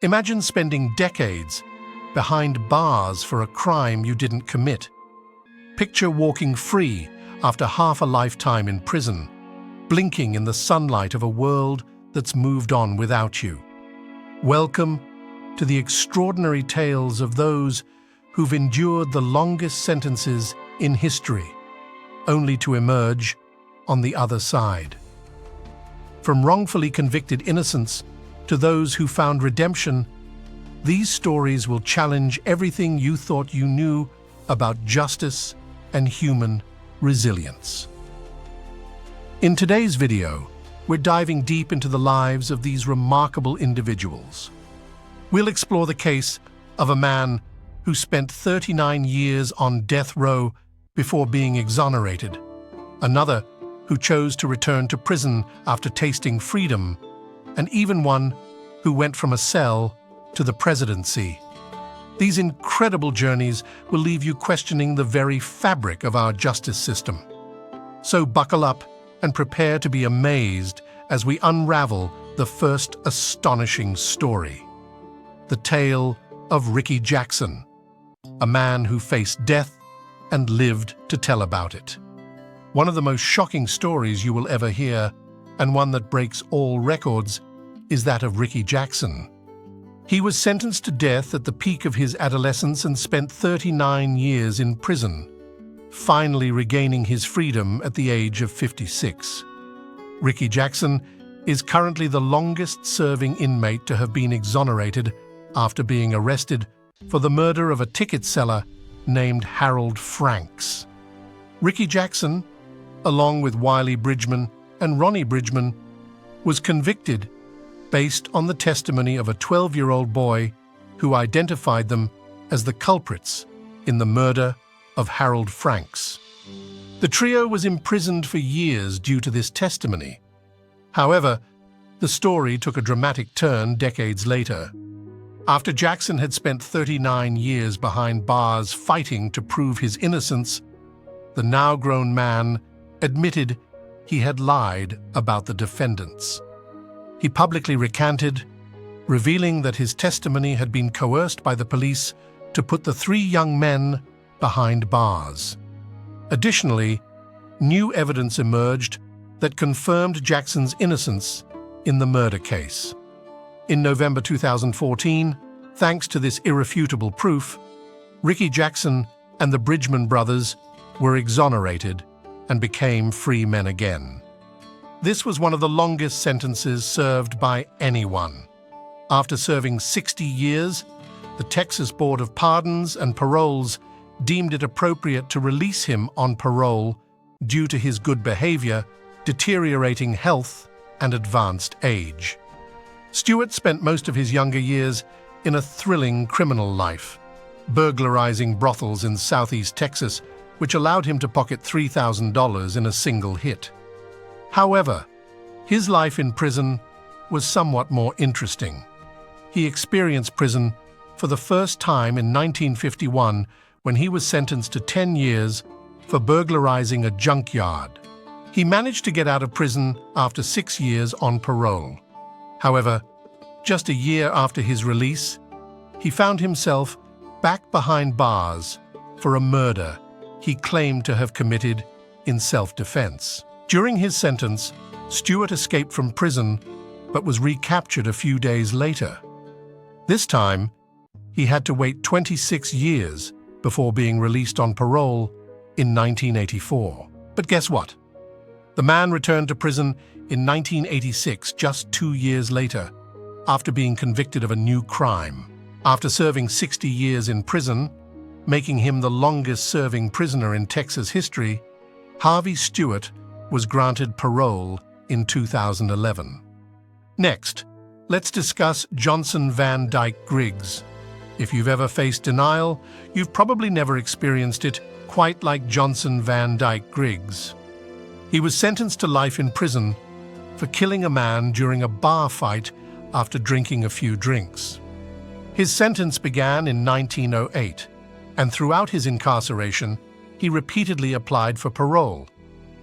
Imagine spending decades behind bars for a crime you didn't commit. Picture walking free after half a lifetime in prison, blinking in the sunlight of a world that's moved on without you. Welcome to the extraordinary tales of those who've endured the longest sentences in history, only to emerge on the other side. From wrongfully convicted innocents to those who found redemption, these stories will challenge everything you thought you knew about justice and human resilience. In today's video, we're diving deep into the lives of these remarkable individuals. We'll explore the case of a man who spent 39 years on death row before being exonerated, another who chose to return to prison after tasting freedom, and even one who went from a cell to the presidency. These incredible journeys will leave you questioning the very fabric of our justice system. So buckle up and prepare to be amazed as we unravel the first astonishing story. The tale of Ricky Jackson, a man who faced death and lived to tell about it. One of the most shocking stories you will ever hear, and one that breaks all records, is that of Ricky Jackson. He was sentenced to death at the peak of his adolescence and spent 39 years in prison, finally regaining his freedom at the age of 56. Ricky Jackson is currently the longest-serving inmate to have been exonerated after being arrested for the murder of a ticket seller named Harold Franks. Ricky Jackson, along with Wiley Bridgman and Ronnie Bridgman, was convicted based on the testimony of a 12-year-old boy who identified them as the culprits in the murder of Harold Franks. The trio was imprisoned for years due to this testimony. However, the story took a dramatic turn decades later. After Jackson had spent 39 years behind bars fighting to prove his innocence, the now-grown man admitted he had lied about the defendants. He publicly recanted, revealing that his testimony had been coerced by the police to put the three young men behind bars. Additionally, new evidence emerged that confirmed Jackson's innocence in the murder case. In November 2014, thanks to this irrefutable proof, Ricky Jackson and the Bridgman brothers were exonerated and became free men again. This was one of the longest sentences served by anyone. After serving 60 years, the Texas Board of Pardons and Paroles deemed it appropriate to release him on parole due to his good behavior, deteriorating health, and advanced age. Stuart spent most of his younger years in a thrilling criminal life, burglarizing brothels in southeast Texas, which allowed him to pocket $3,000 in a single hit. However, his life in prison was somewhat more interesting. He experienced prison for the first time in 1951 when he was sentenced to 10 years for burglarizing a junkyard. He managed to get out of prison after 6 years on parole. However, just a year after his release, he found himself back behind bars for a murder he claimed to have committed in self-defense. During his sentence, Stuart escaped from prison but was recaptured a few days later. This time, he had to wait 26 years before being released on parole in 1984. But guess what? The man returned to prison in 1986, just 2 years later, after being convicted of a new crime. After serving 60 years in prison, making him the longest-serving prisoner in Texas history, Harvey Stuart was granted parole in 2011. Next, let's discuss Johnson Van Dyke Griggs. If you've ever faced denial, you've probably never experienced it quite like Johnson Van Dyke Griggs. He was sentenced to life in prison for killing a man during a bar fight after drinking a few drinks. His sentence began in 1908, and throughout his incarceration, he repeatedly applied for parole,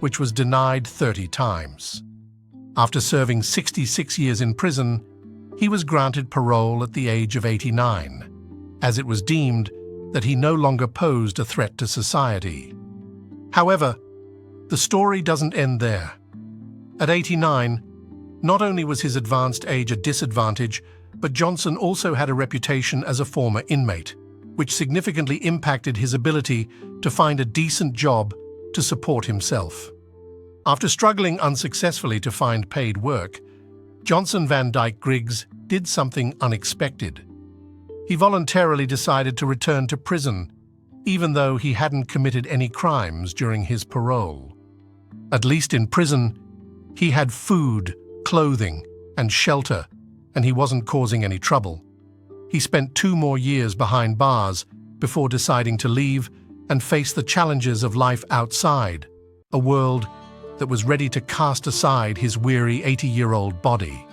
which was denied 30 times. After serving 66 years in prison, he was granted parole at the age of 89, as it was deemed that he no longer posed a threat to society. However, the story doesn't end there. At 89, not only was his advanced age a disadvantage, but Johnson also had a reputation as a former inmate, which significantly impacted his ability to find a decent job to support himself. After struggling unsuccessfully to find paid work, Johnson Van Dyke Griggs did something unexpected. He voluntarily decided to return to prison, even though he hadn't committed any crimes during his parole. At least in prison, he had food, clothing, and shelter, and he wasn't causing any trouble. He spent 2 more years behind bars before deciding to leave and face the challenges of life outside, a world that was ready to cast aside his weary 80-year-old body.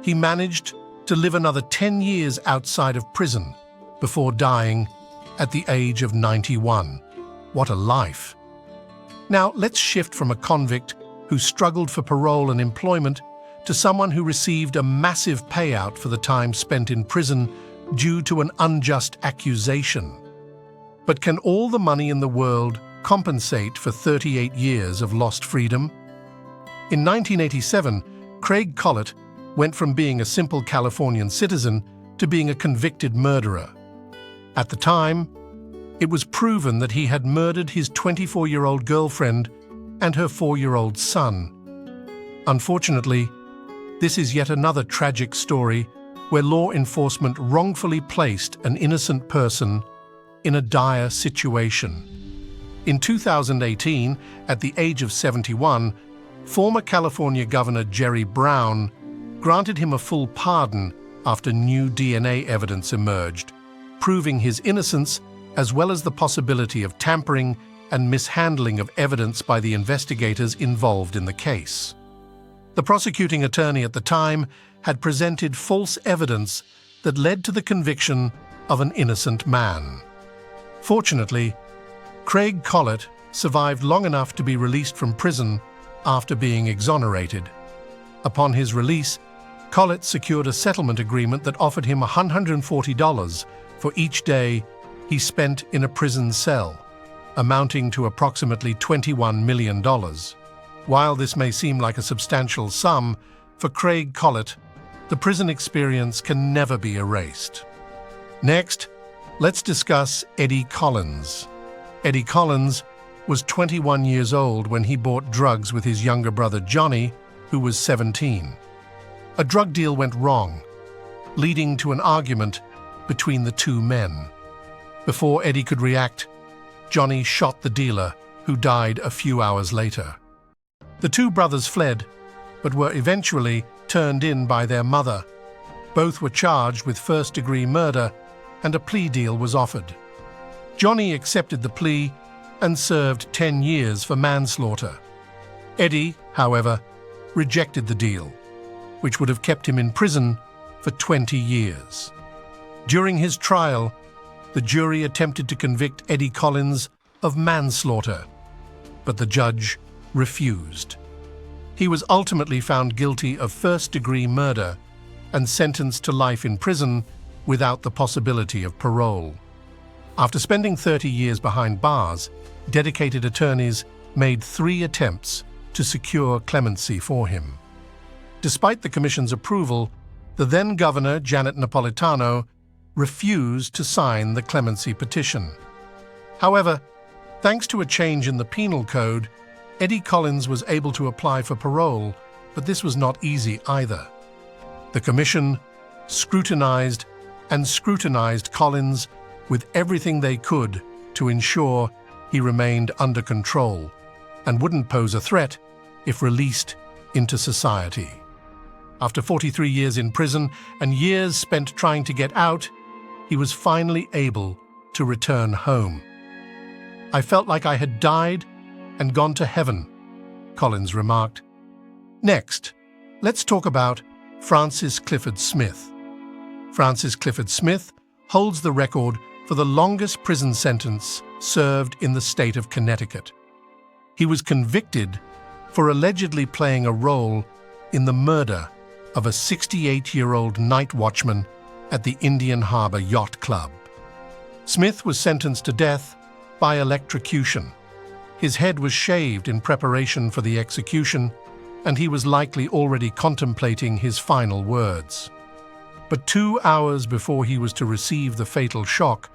He managed to live another 10 years outside of prison before dying at the age of 91. What a life! Now let's shift from a convict who struggled for parole and employment to someone who received a massive payout for the time spent in prison due to an unjust accusation. But can all the money in the world compensate for 38 years of lost freedom? In 1987, Craig Collett went from being a simple Californian citizen to being a convicted murderer. At the time, it was proven that he had murdered his 24-year-old girlfriend and her 4-year-old son. Unfortunately, this is yet another tragic story where law enforcement wrongfully placed an innocent person in a dire situation. In 2018, at the age of 71, former California Governor Jerry Brown granted him a full pardon after new DNA evidence emerged, proving his innocence as well as the possibility of tampering and mishandling of evidence by the investigators involved in the case. The prosecuting attorney at the time had presented false evidence that led to the conviction of an innocent man. Fortunately, Craig Collett survived long enough to be released from prison after being exonerated. Upon his release, Collett secured a settlement agreement that offered him $140 for each day he spent in a prison cell, amounting to approximately $21 million. While this may seem like a substantial sum, for Craig Collett, the prison experience can never be erased. Next, let's discuss Eddie Collins. Eddie Collins was 21 years old when he bought drugs with his younger brother Johnny, who was 17. A drug deal went wrong, leading to an argument between the two men. Before Eddie could react, Johnny shot the dealer, who died a few hours later. The two brothers fled, but were eventually turned in by their mother. Both were charged with first-degree murder, and a plea deal was offered. Johnny accepted the plea and served 10 years for manslaughter. Eddie, however, rejected the deal, which would have kept him in prison for 20 years. During his trial, the jury attempted to convict Eddie Collins of manslaughter, but the judge refused. He was ultimately found guilty of first-degree murder and sentenced to life in prison without the possibility of parole. After spending 30 years behind bars, dedicated attorneys made 3 attempts to secure clemency for him. Despite the commission's approval, the then-governor, Janet Napolitano, refused to sign the clemency petition. However, thanks to a change in the penal code, Eddie Collins was able to apply for parole, but this was not easy either. The commission scrutinized and scrutinized Collins with everything they could to ensure he remained under control and wouldn't pose a threat if released into society. After 43 years in prison and years spent trying to get out, he was finally able to return home. "I felt like I had died and gone to heaven," Collins remarked. Next, let's talk about Francis Clifford Smith. Francis Clifford Smith holds the record for the longest prison sentence served in the state of Connecticut. He was convicted for allegedly playing a role in the murder of a 68-year-old night watchman at the Indian Harbor Yacht Club. Smith was sentenced to death by electrocution. His head was shaved in preparation for the execution, and he was likely already contemplating his final words. But 2 hours before he was to receive the fatal shock,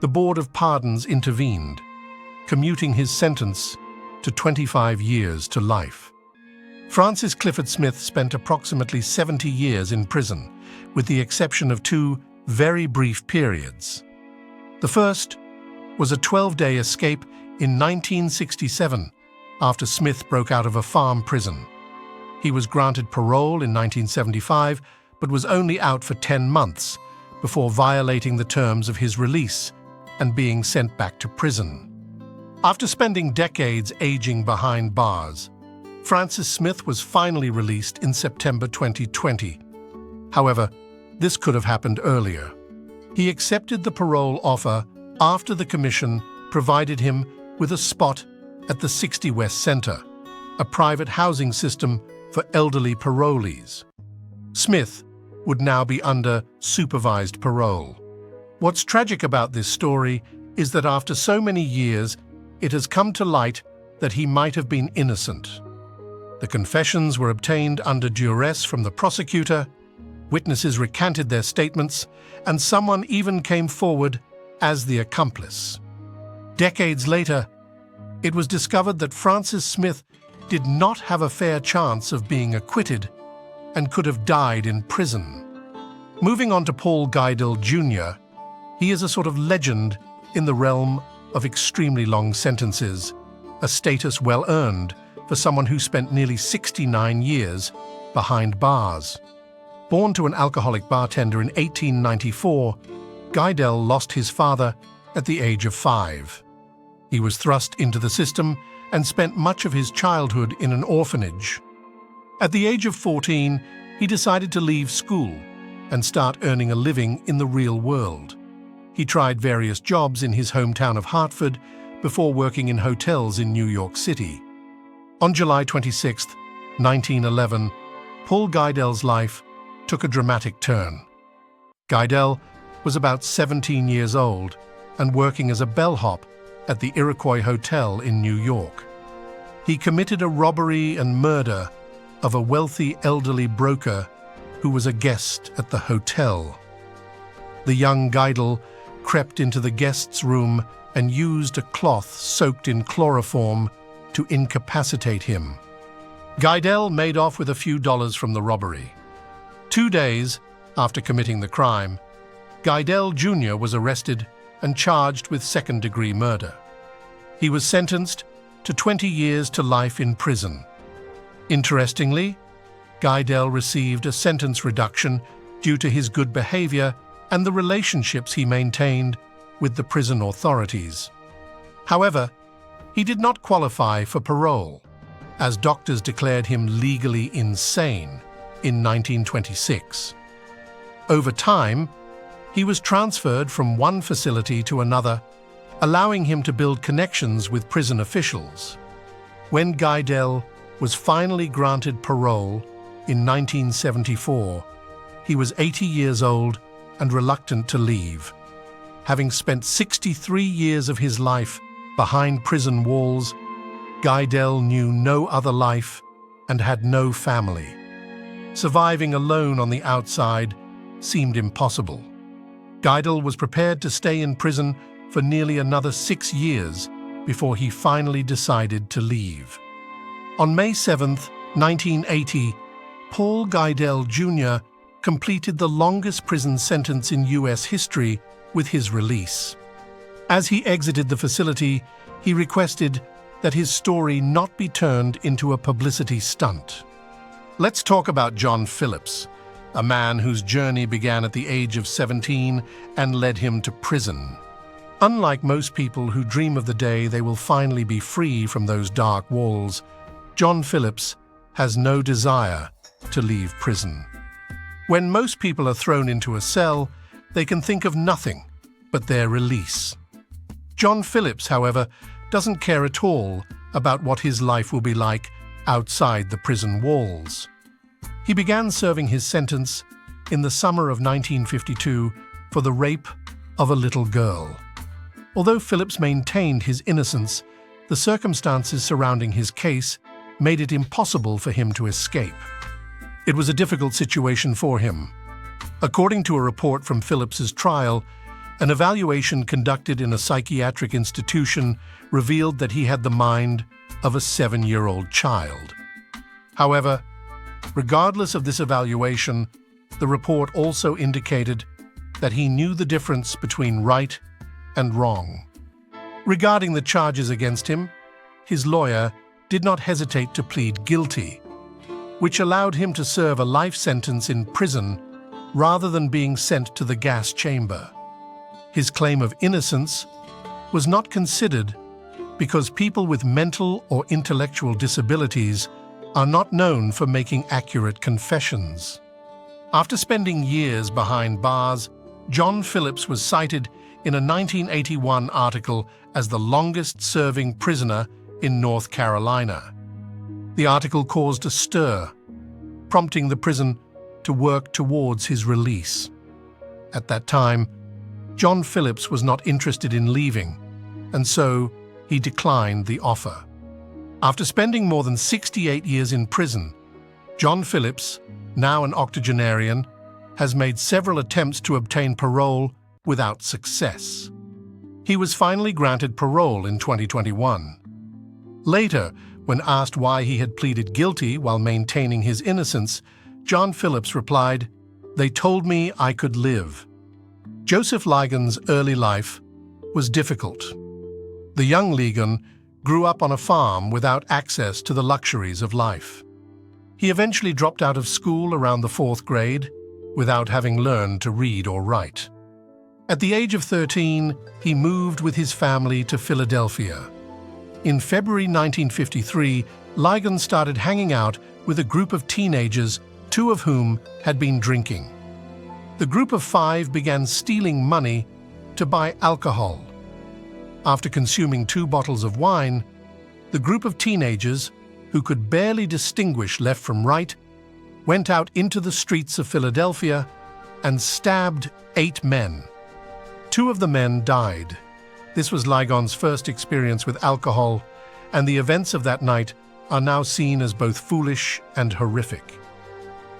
the Board of Pardons intervened, commuting his sentence to 25 years to life. Francis Clifford Smith spent approximately 70 years in prison, with the exception of 2 very brief periods. The first was a 12-day escape in 1967 after Smith broke out of a farm prison. He was granted parole in 1975, but was only out for 10 months before violating the terms of his release and being sent back to prison. After spending decades aging behind bars, Francis Smith was finally released in September 2020. However, this could have happened earlier. He accepted the parole offer after the commission provided him with a spot at the 60 West Center, a private housing system for elderly parolees. Smith would now be under supervised parole. What's tragic about this story is that after so many years, it has come to light that he might have been innocent. The confessions were obtained under duress from the prosecutor, witnesses recanted their statements, and someone even came forward as the accomplice. Decades later, it was discovered that Francis Smith did not have a fair chance of being acquitted and could have died in prison. Moving on to Paul Geidel Jr., he is a sort of legend in the realm of extremely long sentences, a status well earned for someone who spent nearly 69 years behind bars. Born to an alcoholic bartender in 1894, Geidel lost his father at the age of 5. He was thrust into the system and spent much of his childhood in an orphanage. At the age of 14, he decided to leave school and start earning a living in the real world. He tried various jobs in his hometown of Hartford before working in hotels in New York City. On July 26, 1911, Paul Geidel's life took a dramatic turn. Geidel was about 17 years old and working as a bellhop at the Iroquois Hotel in New York. He committed a robbery and murder of a wealthy elderly broker who was a guest at the hotel. The young Geidel crept into the guest's room and used a cloth soaked in chloroform to incapacitate him. Geidel made off with a few dollars from the robbery. 2 days after committing the crime, Geidel Jr. was arrested and charged with second-degree murder. He was sentenced to 20 years to life in prison. Interestingly, Geidel received a sentence reduction due to his good behavior and the relationships he maintained with the prison authorities. However, he did not qualify for parole, as doctors declared him legally insane in 1926. Over time, he was transferred from one facility to another, allowing him to build connections with prison officials. When Geidel was finally granted parole in 1974, he was 80 years old and reluctant to leave. Having spent 63 years of his life behind prison walls, Geidel knew no other life and had no family. Surviving alone on the outside seemed impossible. Geidel was prepared to stay in prison for nearly another 6 years before he finally decided to leave. On May 7, 1980, Paul Geidel Jr. completed the longest prison sentence in U.S. history with his release. As he exited the facility, he requested that his story not be turned into a publicity stunt. Let's talk about John Phillips, a man whose journey began at the age of 17 and led him to prison. Unlike most people who dream of the day they will finally be free from those dark walls, John Phillips has no desire to leave prison. When most people are thrown into a cell, they can think of nothing but their release. John Phillips, however, doesn't care at all about what his life will be like outside the prison walls. He began serving his sentence in the summer of 1952 for the rape of a little girl. Although Phillips maintained his innocence, the circumstances surrounding his case made it impossible for him to escape. It was a difficult situation for him. According to a report from Phillips's trial, an evaluation conducted in a psychiatric institution revealed that he had the mind of a 7-year-old child. However, regardless of this evaluation, the report also indicated that he knew the difference between right and wrong. Regarding the charges against him, his lawyer did not hesitate to plead guilty, which allowed him to serve a life sentence in prison rather than being sent to the gas chamber. His claim of innocence was not considered because people with mental or intellectual disabilities are not known for making accurate confessions. After spending years behind bars, John Phillips was cited in a 1981 article as the longest-serving prisoner in North Carolina. The article caused a stir, prompting the prison to work towards his release. At that time, John Phillips was not interested in leaving, and so he declined the offer. After spending more than 68 years in prison, John Phillips, now an octogenarian, has made several attempts to obtain parole without success. He was finally granted parole in 2021. Later, when asked why he had pleaded guilty while maintaining his innocence, John Phillips replied, "They told me I could live." Joseph Ligon's early life was difficult. The young Ligon grew up on a farm without access to the luxuries of life. He eventually dropped out of school around the 4th grade without having learned to read or write. At the age of 13, he moved with his family to Philadelphia. In February 1953, Ligon started hanging out with a group of teenagers, 2 of whom had been drinking. The group of 5 began stealing money to buy alcohol. After consuming 2 bottles of wine, the group of teenagers, who could barely distinguish left from right, went out into the streets of Philadelphia and stabbed 8 men. 2 of the men died. This was Ligon's first experience with alcohol, and the events of that night are now seen as both foolish and horrific.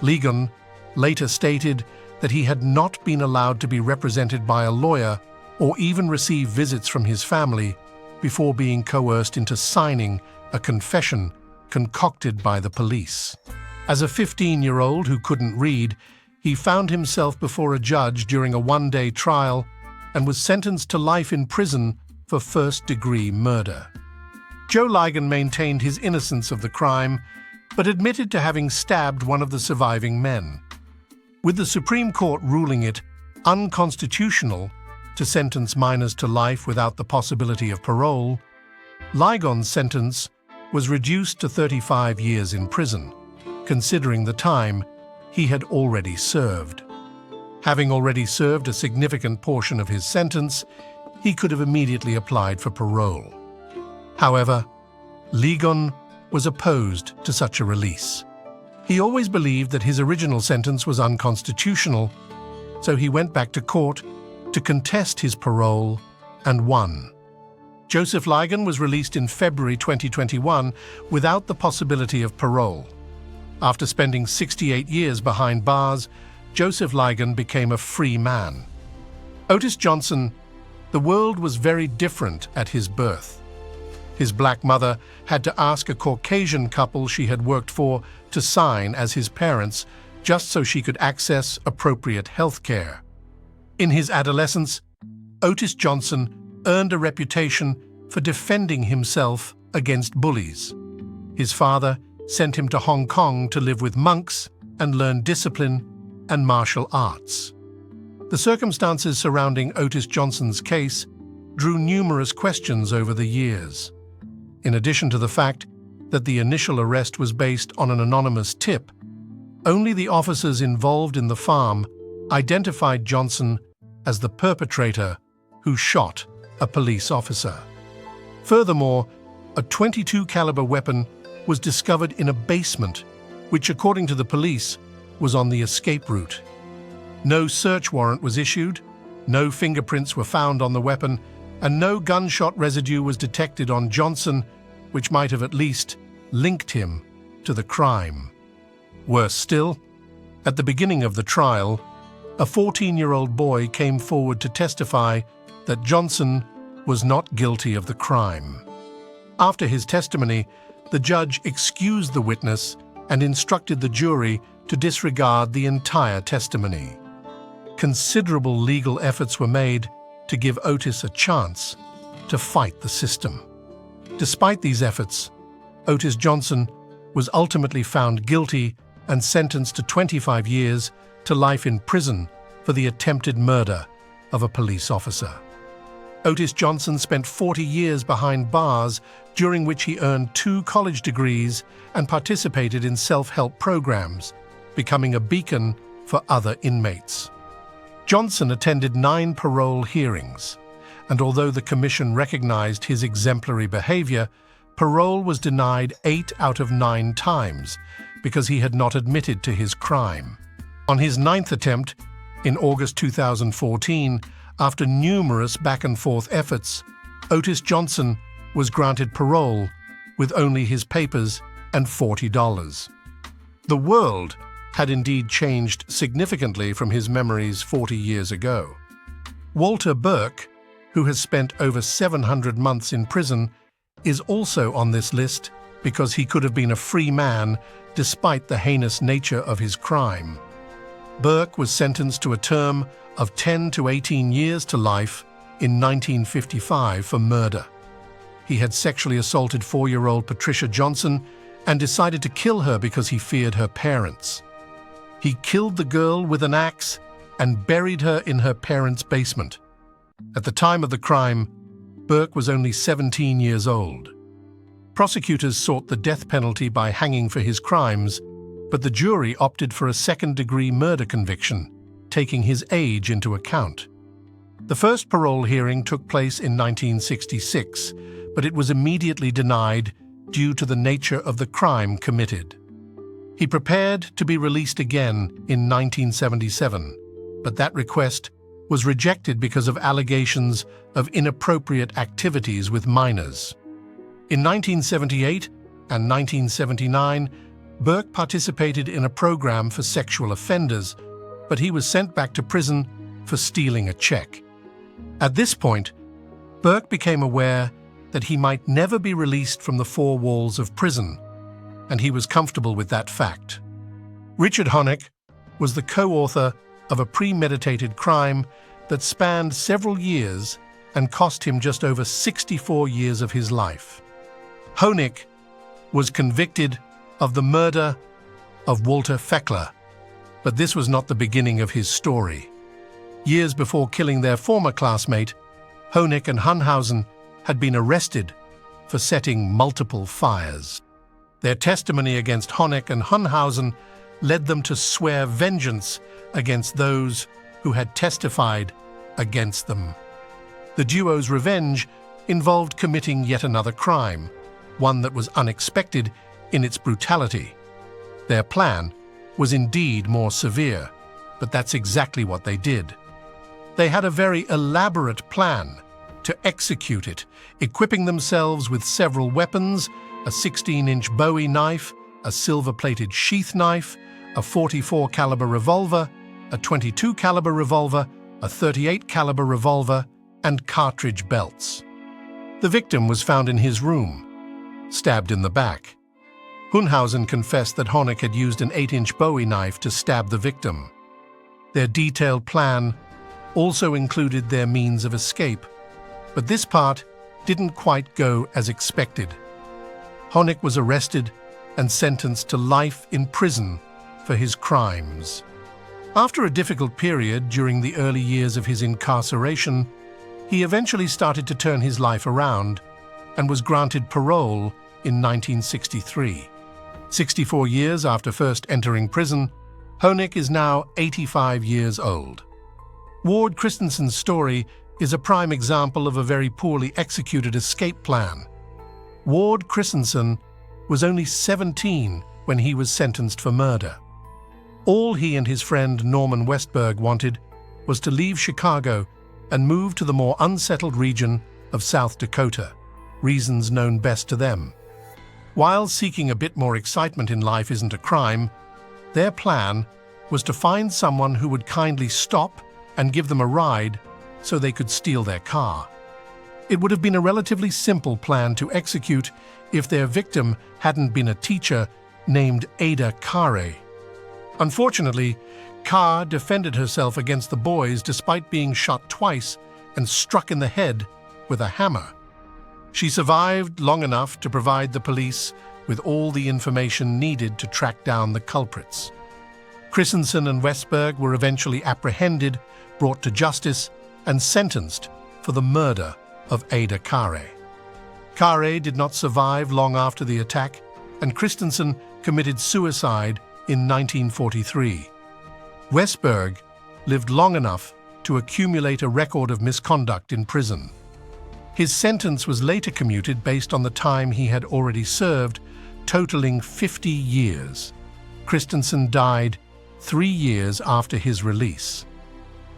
Ligon later stated that he had not been allowed to be represented by a lawyer or even receive visits from his family before being coerced into signing a confession concocted by the police. As a 15-year-old who couldn't read, he found himself before a judge during a 1-day trial and was sentenced to life in prison for first-degree murder. Joe Ligon maintained his innocence of the crime, but admitted to having stabbed one of the surviving men. With the Supreme Court ruling it unconstitutional to sentence minors to life without the possibility of parole, Ligon's sentence was reduced to 35 years in prison, considering the time he had already served. Having already served a significant portion of his sentence, he could have immediately applied for parole. However, Ligon was opposed to such a release. He always believed that his original sentence was unconstitutional, so he went back to court to contest his parole and won. Joseph Ligon was released in February 2021 without the possibility of parole. After spending 68 years behind bars, Joseph Ligon became a free man. Otis Johnson, the world was very different at his birth. His black mother had to ask a Caucasian couple she had worked for to sign as his parents just so she could access appropriate health care. In his adolescence, Otis Johnson earned a reputation for defending himself against bullies. His father sent him to Hong Kong to live with monks and learn discipline and martial arts. The circumstances surrounding Otis Johnson's case drew numerous questions over the years. In addition to the fact that the initial arrest was based on an anonymous tip, only the officers involved in the farm identified Johnson as the perpetrator who shot a police officer. Furthermore, a .22 caliber weapon was discovered in a basement which according to the police was on the escape route. No search warrant was issued, no fingerprints were found on the weapon, and no gunshot residue was detected on Johnson, which might have at least linked him to the crime. Worse still, at the beginning of the trial, a 14-year-old boy came forward to testify that Johnson was not guilty of the crime. After his testimony, the judge excused the witness and instructed the jury to disregard the entire testimony. Considerable legal efforts were made to give Otis a chance to fight the system. Despite these efforts, Otis Johnson was ultimately found guilty and sentenced to 25 years to life in prison for the attempted murder of a police officer. Otis Johnson spent 40 years behind bars, during which he earned 2 college degrees and participated in self-help programs, becoming a beacon for other inmates. Johnson attended 9 parole hearings, and although the commission recognized his exemplary behavior, parole was denied 8 out of 9 times because he had not admitted to his crime. On his 9th attempt, in August 2014, after numerous back-and-forth efforts, Otis Johnson was granted parole with only his papers and $40. The world had indeed changed significantly from his memories 40 years ago. Walter Burke, who has spent over 700 months in prison, is also on this list because he could have been a free man despite the heinous nature of his crime. Burke was sentenced to a term of 10 to 18 years to life in 1955 for murder. He had sexually assaulted 4-year-old Patricia Johnson and decided to kill her because he feared her parents. He killed the girl with an axe and buried her in her parents' basement. At the time of the crime, Burke was only 17 years old. Prosecutors sought the death penalty by hanging for his crimes, but the jury opted for a second-degree murder conviction, taking his age into account. The first parole hearing took place in 1966, but it was immediately denied due to the nature of the crime committed. He prepared to be released again in 1977, but that request was rejected because of allegations of inappropriate activities with minors. In 1978 and 1979, Burke participated in a program for sexual offenders, but he was sent back to prison for stealing a check. At this point, Burke became aware that he might never be released from the 4 walls of prison, and he was comfortable with that fact. Richard Hohneck was the co-author of a premeditated crime that spanned several years and cost him just over 64 years of his life. Hohneck was convicted of the murder of Walter Feckler, but this was not the beginning of his story. Years before killing their former classmate, Hohneck and Hunhausen had been arrested for setting multiple fires. Their testimony against Hohneck and Hunhausen led them to swear vengeance against those who had testified against them. The duo's revenge involved committing yet another crime, one that was unexpected in its brutality. Their plan was indeed more severe, but that's exactly what they did. They had a very elaborate plan to execute it, equipping themselves with several weapons: a 16-inch Bowie knife, a silver-plated sheath knife, a .44 caliber revolver, a .22 caliber revolver, a .38 caliber revolver, and cartridge belts. The victim was found in his room, stabbed in the back. Hunhausen confessed that Hohneck had used an 8-inch Bowie knife to stab the victim. Their detailed plan also included their means of escape, but this part didn't quite go as expected. Hohneck was arrested and sentenced to life in prison for his crimes. After a difficult period during the early years of his incarceration, he eventually started to turn his life around and was granted parole in 1963. 64 years after first entering prison, Hohneck is now 85 years old. Ward Christensen's story is a prime example of a very poorly executed escape plan. Ward Christensen was only 17 when he was sentenced for murder. All he and his friend Norman Westberg wanted was to leave Chicago and move to the more unsettled region of South Dakota, reasons known best to them. While seeking a bit more excitement in life isn't a crime, their plan was to find someone who would kindly stop and give them a ride so they could steal their car. It would have been a relatively simple plan to execute if their victim hadn't been a teacher named Ada Carey. Unfortunately, Carr defended herself against the boys despite being shot twice and struck in the head with a hammer. She survived long enough to provide the police with all the information needed to track down the culprits. Christensen and Westberg were eventually apprehended, brought to justice, and sentenced for the murder of Ada Carey. Carey did not survive long after the attack, and Christensen committed suicide in 1943. Westberg lived long enough to accumulate a record of misconduct in prison. His sentence was later commuted based on the time he had already served, totaling 50 years. Christensen died 3 years after his release.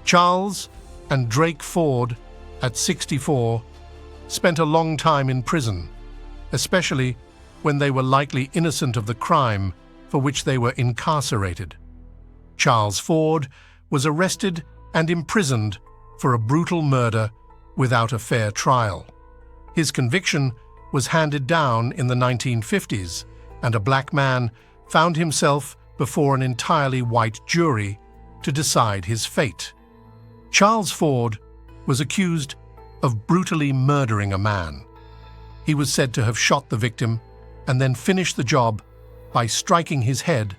Charles and Drake Ford, at 64, spent a long time in prison, especially when they were likely innocent of the crime for which they were incarcerated. Charles Ford was arrested and imprisoned for a brutal murder without a fair trial. His conviction was handed down in the 1950s, and a black man found himself before an entirely white jury to decide his fate. Charles Ford was accused of brutally murdering a man. He was said to have shot the victim and then finished the job by striking his head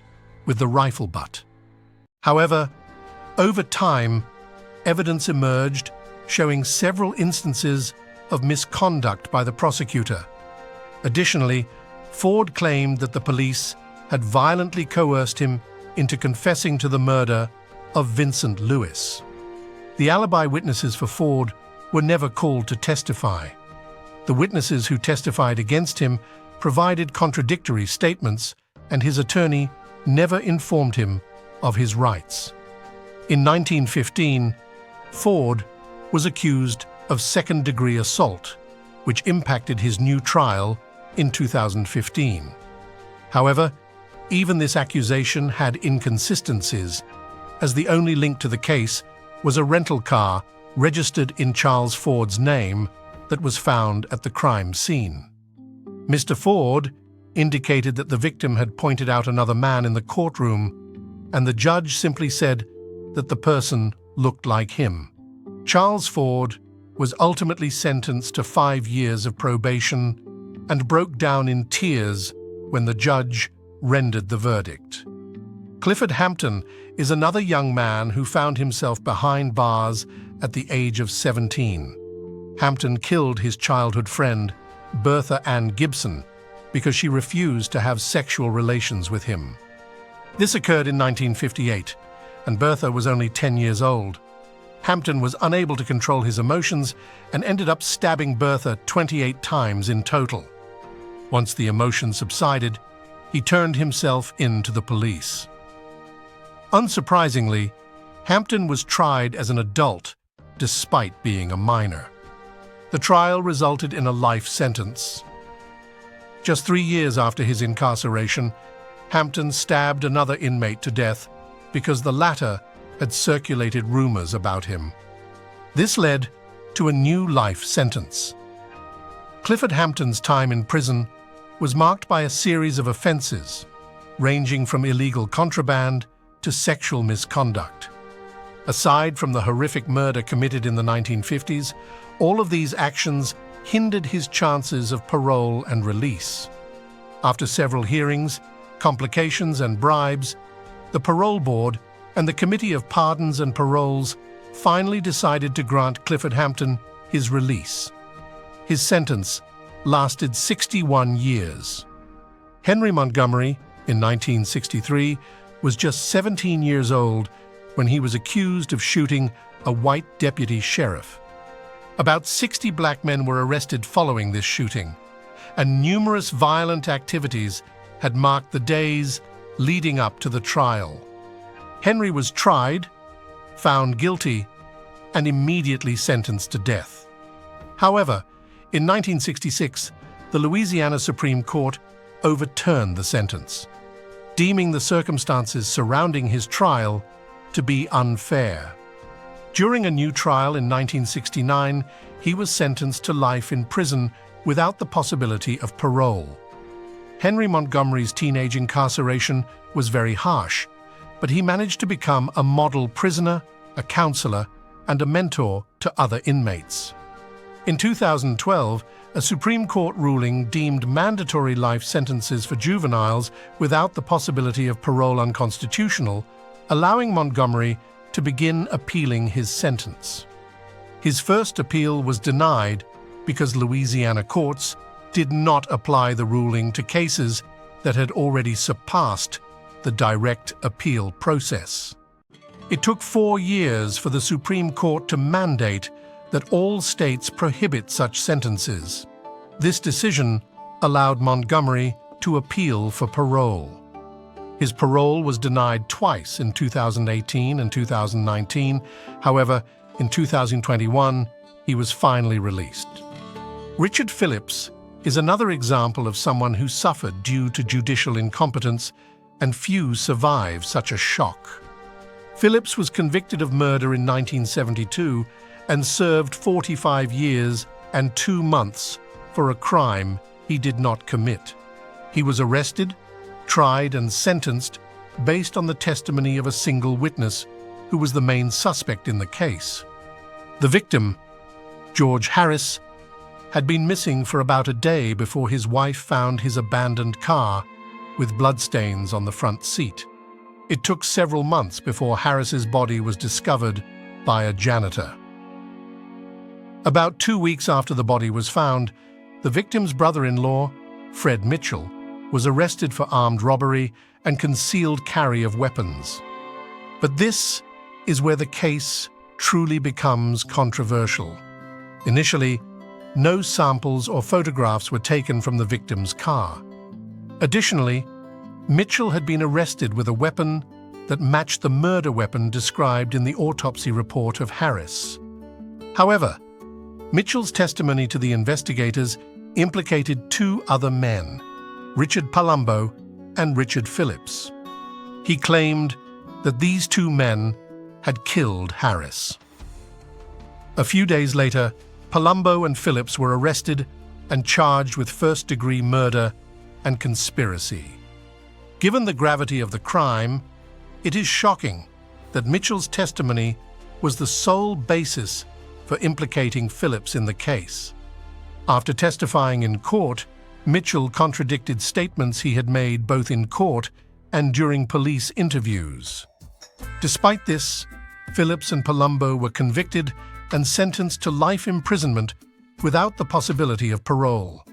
with the rifle butt. However, over time, evidence emerged showing several instances of misconduct by the prosecutor. Additionally, Ford claimed that the police had violently coerced him into confessing to the murder of Vincent Lewis. The alibi witnesses for Ford were never called to testify. The witnesses who testified against him provided contradictory statements, and his attorney never informed him of his rights. In 1915, Ford was accused of second-degree assault, which impacted his new trial in 2015. However, even this accusation had inconsistencies, as the only link to the case was a rental car registered in Charles Ford's name that was found at the crime scene. Mr. Ford indicated that the victim had pointed out another man in the courtroom, and the judge simply said that the person looked like him. Charles Ford was ultimately sentenced to 5 years of probation and broke down in tears when the judge rendered the verdict. Clifford Hampton is another young man who found himself behind bars at the age of 17. Hampton killed his childhood friend, Bertha Ann Gibson, because she refused to have sexual relations with him. This occurred in 1958, and Bertha was only 10 years old. Hampton was unable to control his emotions and ended up stabbing Bertha 28 times in total. Once the emotion subsided, he turned himself in to the police. Unsurprisingly, Hampton was tried as an adult despite being a minor. The trial resulted in a life sentence. Just 3 years after his incarceration, Hampton stabbed another inmate to death because the latter had circulated rumors about him. This led to a new life sentence. Clifford Hampton's time in prison was marked by a series of offenses, ranging from illegal contraband to sexual misconduct. Aside from the horrific murder committed in the 1950s, all of these actions hindered his chances of parole and release. After several hearings, complications, and bribes, the parole board and the Committee of Pardons and Paroles finally decided to grant Clifford Hampton his release. His sentence lasted 61 years. Henry Montgomery, in 1963, was just 17 years old when he was accused of shooting a white deputy sheriff. About 60 black men were arrested following this shooting, and numerous violent activities had marked the days leading up to the trial. Henry was tried, found guilty, and immediately sentenced to death. However, in 1966, the Louisiana Supreme Court overturned the sentence, deeming the circumstances surrounding his trial to be unfair. During a new trial in 1969, he was sentenced to life in prison without the possibility of parole. Henry Montgomery's teenage incarceration was very harsh, but he managed to become a model prisoner, a counselor, and a mentor to other inmates. In 2012, a Supreme Court ruling deemed mandatory life sentences for juveniles without the possibility of parole unconstitutional, allowing Montgomery to begin appealing his sentence. His first appeal was denied because Louisiana courts did not apply the ruling to cases that had already surpassed the direct appeal process. It took 4 years for the Supreme Court to mandate that all states prohibit such sentences. This decision allowed Montgomery to appeal for parole. His parole was denied twice in 2018 and 2019. However, in 2021, he was finally released. Richard Phillips is another example of someone who suffered due to judicial incompetence, and few survive such a shock. Phillips was convicted of murder in 1972 and served 45 years and 2 months for a crime he did not commit. He was arrested, tried, and sentenced based on the testimony of a single witness who was the main suspect in the case. The victim, George Harris, had been missing for about a day before his wife found his abandoned car with bloodstains on the front seat. It took several months before Harris's body was discovered by a janitor. About 2 weeks after the body was found, the victim's brother-in-law, Fred Mitchell, was arrested for armed robbery and concealed carry of weapons. But this is where the case truly becomes controversial. Initially, no samples or photographs were taken from the victim's car. Additionally, Mitchell had been arrested with a weapon that matched the murder weapon described in the autopsy report of Harris. However, Mitchell's testimony to the investigators implicated 2 other men, Richard Palumbo and Richard Phillips. He claimed that these 2 men had killed Harris. A few days later, Palumbo and Phillips were arrested and charged with first-degree murder and conspiracy. Given the gravity of the crime, it is shocking that Mitchell's testimony was the sole basis for implicating Phillips in the case. After testifying in court, Mitchell contradicted statements he had made both in court and during police interviews. Despite this, Phillips and Palumbo were convicted and sentenced to life imprisonment without the possibility of parole.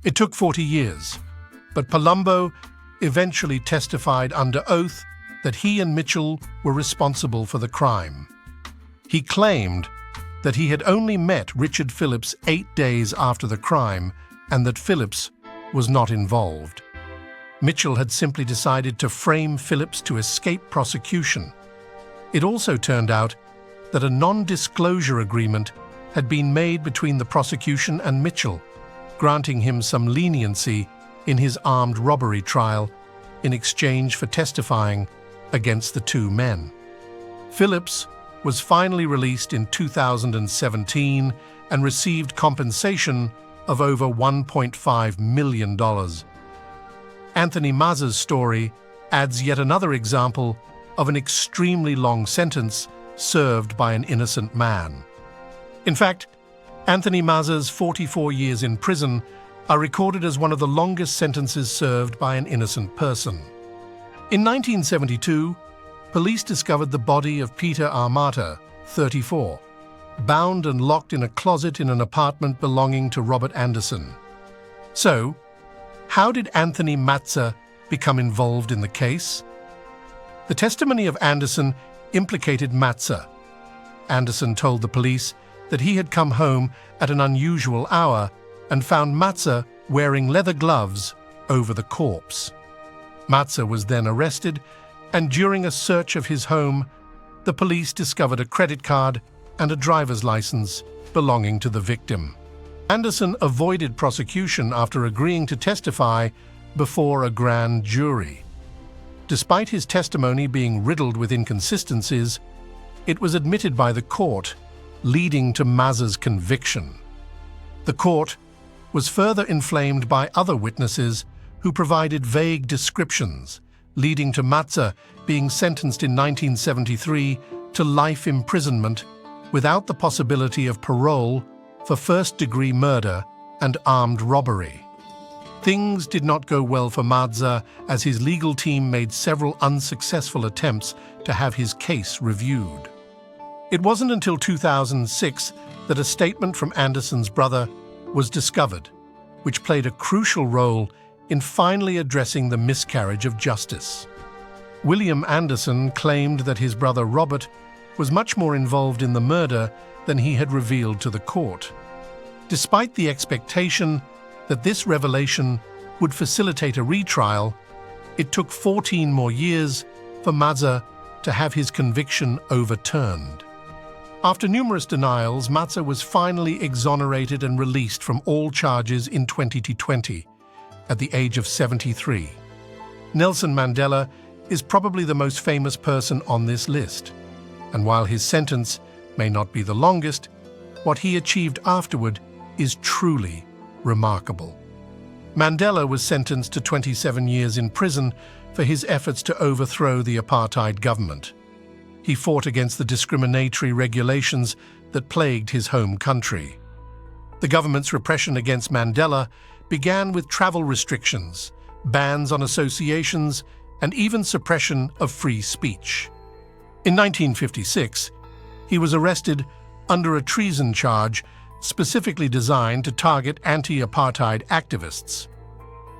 It took 40 years, but Palumbo eventually testified under oath that he and Mitchell were responsible for the crime. He claimed that he had only met Richard Phillips 8 days after the crime and that Phillips was not involved. Mitchell had simply decided to frame Phillips to escape prosecution. It also turned out that a non-disclosure agreement had been made between the prosecution and Mitchell, granting him some leniency in his armed robbery trial in exchange for testifying against the 2 men. Phillips was finally released in 2017 and received compensation of over $1.5 million. Anthony Mazza's story adds yet another example of an extremely long sentence served by an innocent man. In fact, Anthony Mazza's 44 years in prison are recorded as one of the longest sentences served by an innocent person. In 1972, police discovered the body of Peter Armata, 34, bound and locked in a closet in an apartment belonging to Robert Anderson. So, how did Anthony Mazza become involved in the case? The testimony of Anderson implicated Mazza. Anderson told the police that he had come home at an unusual hour and found Mazza wearing leather gloves over the corpse. Mazza was then arrested, and during a search of his home, the police discovered a credit card and a driver's license belonging to the victim. Anderson avoided prosecution after agreeing to testify before a grand jury. Despite his testimony being riddled with inconsistencies, it was admitted by the court, leading to Mazza's conviction. The court was further inflamed by other witnesses who provided vague descriptions, leading to Mazza being sentenced in 1973 to life imprisonment without the possibility of parole for first-degree murder and armed robbery. Things did not go well for Mazza, as his legal team made several unsuccessful attempts to have his case reviewed. It wasn't until 2006 that a statement from Anderson's brother was discovered, which played a crucial role in finally addressing the miscarriage of justice. William Anderson claimed that his brother Robert was much more involved in the murder than he had revealed to the court. Despite the expectation that this revelation would facilitate a retrial, it took 14 more years for Mazza to have his conviction overturned. After numerous denials, Mazza was finally exonerated and released from all charges in 2020, at the age of 73. Nelson Mandela is probably the most famous person on this list, and while his sentence may not be the longest, what he achieved afterward is truly remarkable. Mandela was sentenced to 27 years in prison for his efforts to overthrow the apartheid government. He fought against the discriminatory regulations that plagued his home country. The government's repression against Mandela began with travel restrictions, bans on associations, and even suppression of free speech. In 1956, he was arrested under a treason charge specifically designed to target anti-apartheid activists.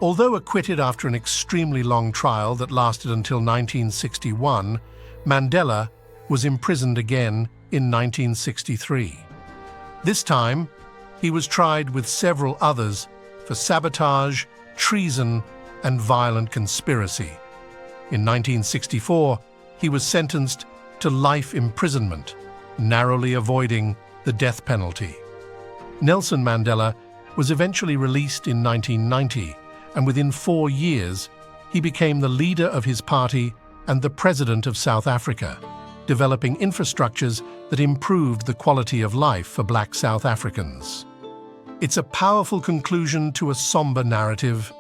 Although acquitted after an extremely long trial that lasted until 1961, Mandela was imprisoned again in 1963. This time, he was tried with several others for sabotage, treason, and violent conspiracy. In 1964, he was sentenced to life imprisonment, narrowly avoiding the death penalty. Nelson Mandela was eventually released in 1990, and within 4 years, he became the leader of his party and the president of South Africa, developing infrastructures that improved the quality of life for Black South Africans. It's a powerful conclusion to a somber narrative.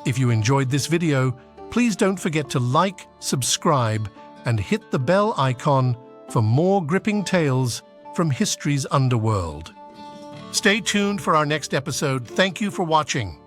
If you enjoyed this video, please don't forget to like, subscribe, and hit the bell icon for more gripping tales from history's underworld. Stay tuned for our next episode. Thank you for watching.